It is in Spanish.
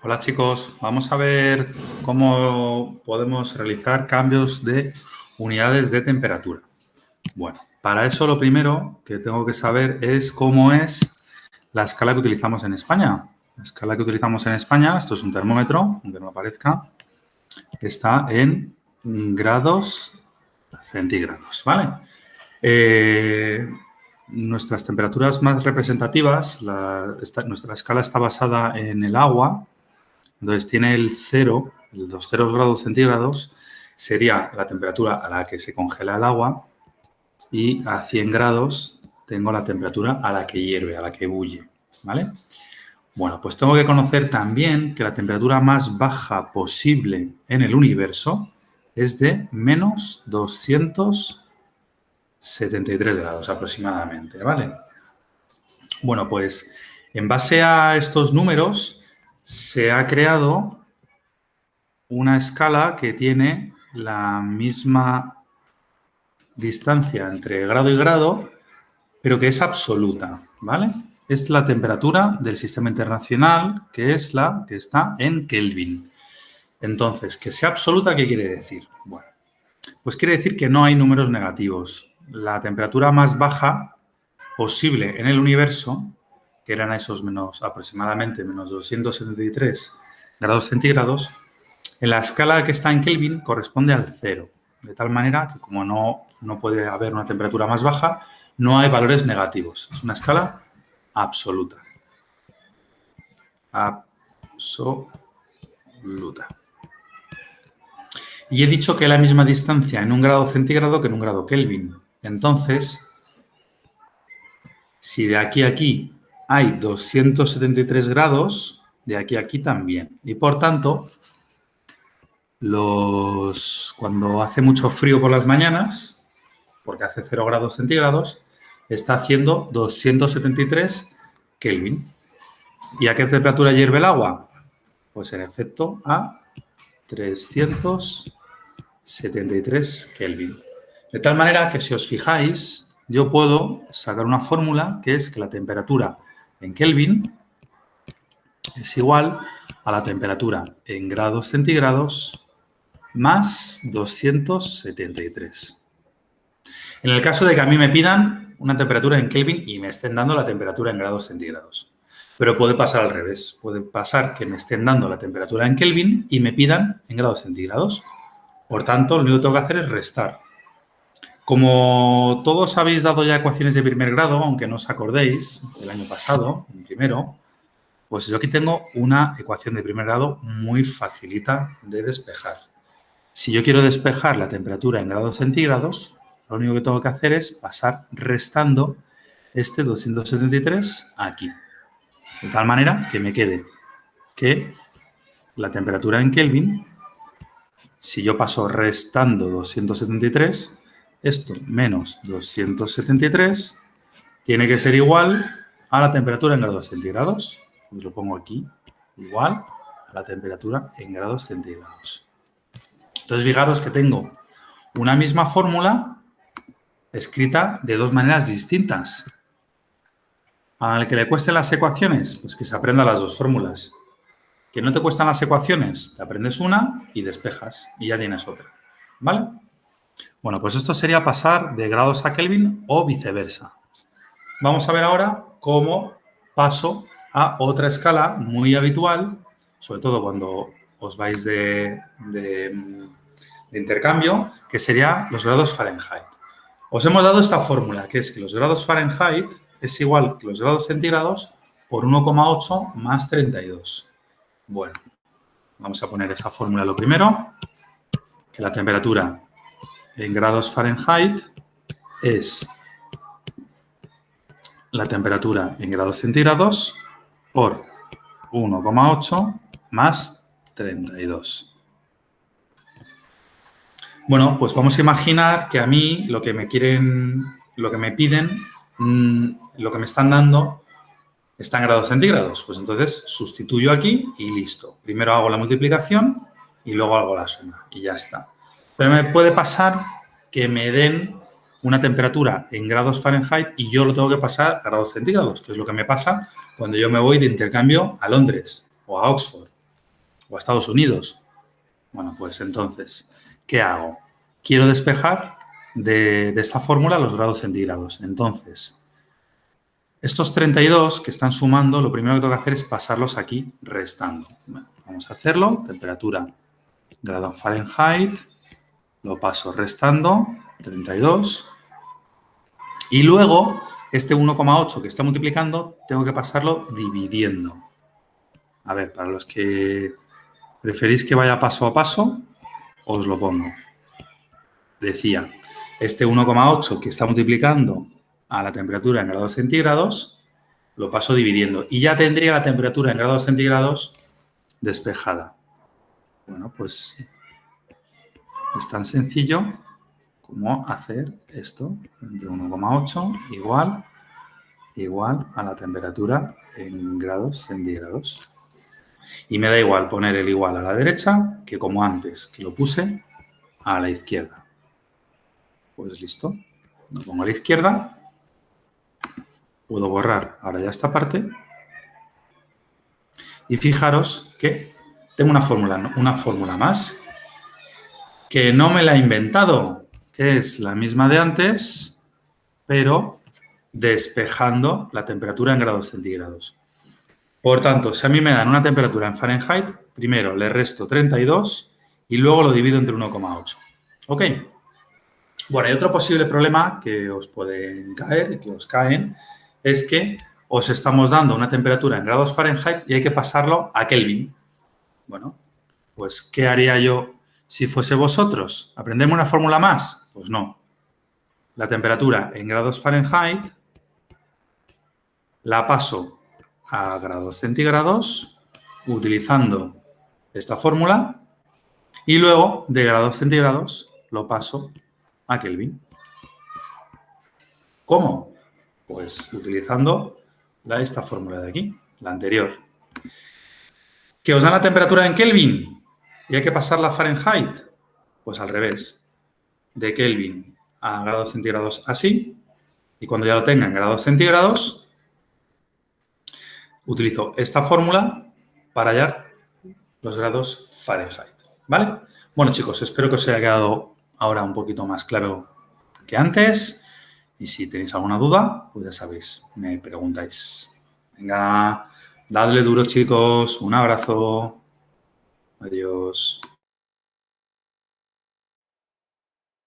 Hola chicos, vamos a ver cómo podemos realizar cambios de unidades de temperatura. Bueno, para eso lo primero que tengo que saber es cómo es la escala que utilizamos en España. La escala que utilizamos en España, esto es un termómetro, aunque no aparezca, está en grados centígrados, ¿vale? Nuestras temperaturas más representativas, nuestra escala está basada en el agua. Entonces tiene el 0, los 0 grados centígrados sería la temperatura a la que se congela el agua y a 100 grados tengo la temperatura a la que hierve, a la que bulle, ¿vale? Bueno, pues tengo que conocer también que la temperatura más baja posible en el universo es de menos 273 grados aproximadamente, ¿vale? Bueno, pues en base a estos números se ha creado una escala que tiene la misma distancia entre grado y grado, pero que es absoluta, ¿vale? Es la temperatura del Sistema Internacional, que es la que está en Kelvin. Entonces, que sea absoluta, ¿qué quiere decir? Bueno, pues quiere decir que no hay números negativos. La temperatura más baja posible en el universo, que eran esos aproximadamente menos 273 grados centígrados, en la escala que está en Kelvin corresponde al 0, de tal manera que como no puede haber una temperatura más baja, no hay valores negativos. Es una escala absoluta. Absoluta. Y he dicho que hay la misma distancia en un grado centígrado que en un grado Kelvin. Entonces, si de aquí a aquí hay 273 grados, de aquí a aquí también. Y por tanto, cuando hace mucho frío por las mañanas, porque hace 0 grados centígrados, está haciendo 273 Kelvin. ¿Y a qué temperatura hierve el agua? Pues en efecto a 373 Kelvin. De tal manera que si os fijáis, yo puedo sacar una fórmula que es que la temperatura en Kelvin es igual a la temperatura en grados centígrados más 273. En el caso de que a mí me pidan una temperatura en Kelvin y me estén dando la temperatura en grados centígrados. Pero puede pasar al revés. Puede pasar que me estén dando la temperatura en Kelvin y me pidan en grados centígrados. Por tanto, lo único que tengo que hacer es restar. Como todos habéis dado ya ecuaciones de primer grado, aunque no os acordéis, del año pasado, en primero, pues yo aquí tengo una ecuación de primer grado muy facilita de despejar. Si yo quiero despejar la temperatura en grados centígrados, lo único que tengo que hacer es pasar restando este 273 aquí. De tal manera que me quede que la temperatura en Kelvin, si yo paso restando 273, esto menos 273 tiene que ser igual a la temperatura en grados centígrados. Pues lo pongo aquí, igual a la temperatura en grados centígrados. Entonces, fijaros que tengo una misma fórmula escrita de dos maneras distintas. Al que le cuesten las ecuaciones, pues que se aprenda las dos fórmulas. Que no te cuestan las ecuaciones, te aprendes una y despejas y ya tienes otra. ¿Vale? Bueno, pues esto sería pasar de grados a Kelvin o viceversa. Vamos a ver ahora cómo paso a otra escala muy habitual, sobre todo cuando os vais de intercambio, que sería los grados Fahrenheit. Os hemos dado esta fórmula, que es que los grados Fahrenheit es igual que los grados centígrados por 1,8 más 32. Bueno, vamos a poner esa fórmula lo primero, que la temperatura en grados Fahrenheit es la temperatura en grados centígrados por 1,8 más 32. Bueno, pues vamos a imaginar que a mí lo que me piden, lo que me están dando está en grados centígrados. Pues entonces sustituyo aquí y listo. Primero hago la multiplicación y luego hago la suma y ya está. Pero me puede pasar que me den una temperatura en grados Fahrenheit y yo lo tengo que pasar a grados centígrados, que es lo que me pasa cuando yo me voy de intercambio a Londres o a Oxford. o a Estados Unidos. Bueno, pues entonces, ¿qué hago? Quiero despejar de esta fórmula los grados centígrados. Entonces, estos 32 que están sumando, lo primero que tengo que hacer es pasarlos aquí restando. Bueno, vamos a hacerlo. Temperatura, grado en Fahrenheit. Lo paso restando, 32. Y luego, este 1,8 que está multiplicando, tengo que pasarlo dividiendo. A ver, para los que preferís que vaya paso a paso, os lo pongo. Decía, este 1,8 que está multiplicando a la temperatura en grados centígrados, lo paso dividiendo. Y ya tendría la temperatura en grados centígrados despejada. Bueno, pues es tan sencillo como hacer esto. Entre 1,8 igual a la temperatura en grados centígrados. Y me da igual poner el igual a la derecha que como antes, que lo puse a la izquierda. Pues listo. Lo pongo a la izquierda. Puedo borrar ahora ya esta parte. Y fijaros que tengo una fórmula más que no me la he inventado, que es la misma de antes, pero despejando la temperatura en grados centígrados. Por tanto, si a mí me dan una temperatura en Fahrenheit, primero le resto 32 y luego lo divido entre 1,8. ¿Ok? Bueno, y otro posible problema que os pueden caer y que os caen es que os estamos dando una temperatura en grados Fahrenheit y hay que pasarlo a Kelvin. Bueno, pues ¿qué haría yo si fuese vosotros? ¿Aprendemos una fórmula más? Pues no. La temperatura en grados Fahrenheit la paso a grados centígrados utilizando esta fórmula y luego de grados centígrados lo paso a Kelvin. ¿Cómo? Pues utilizando esta fórmula de aquí, la anterior. ¿Que os dan la temperatura en Kelvin y hay que pasarla a Fahrenheit? Pues al revés. De Kelvin a grados centígrados así. Y cuando ya lo tenga en grados centígrados, utilizo esta fórmula para hallar los grados Fahrenheit. ¿Vale? Bueno, chicos, espero que os haya quedado ahora un poquito más claro que antes. Y si tenéis alguna duda, pues ya sabéis, me preguntáis. Venga, dadle duro, chicos. Un abrazo. Adiós.